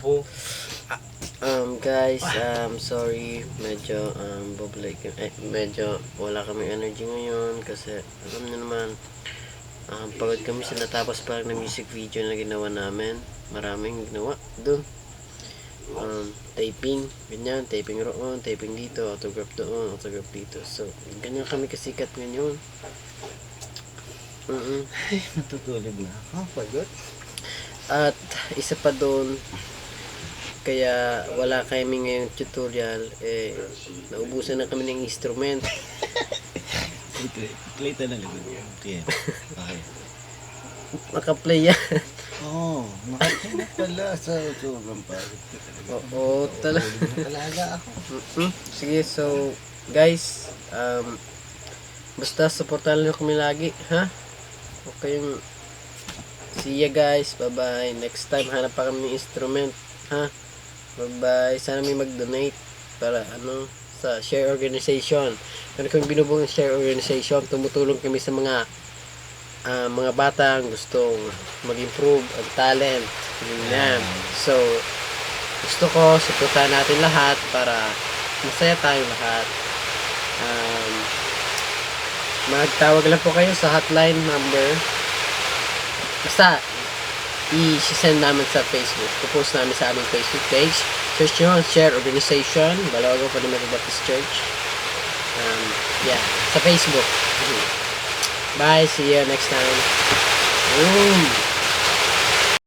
Po. Guys, sorry, medyo medyo wala kaming energy ngayon kasi alam niyo naman, pagod kami sa natapos pa lang na music video na ginawa namin. Maraming ginawa doon. Taping, ganyan, taping roon, taping dito, autograph doon, autograph dito. So, ganyan kami kasikat ngayon. Ay, natutulog na ako. Pagod. At isa pa doon, kaya wala kami ngayong tutorial, naubusan na kami ng instrument. Play na lang. Okay. Okay. Naka-play yan. Oo, nakakinig pala sa sobrang pagod. Oo, Talaga ako. Sige, so guys, basta supportahan niyo kami lagi, ha? Okay yung see ya guys, bye bye. Next time hanap pa kami ng instrument, ha? Bye bye. Sana may mag-donate para sa share organization. Meron kami binubuong share organization. Tumutulong kami sa mga batang gustong mag-improve ang talent. Ganyan. So, gusto ko supportahan natin lahat para masaya tayo lahat. Magtawag lang po kayo sa hotline number. Basta i-send namin sa Facebook. Post namin sa aming Facebook page. Search nyo, Share Organization, Balawagan Fundamental Baptist Church. Yeah, sa Facebook. Bye, see you next time. Boom!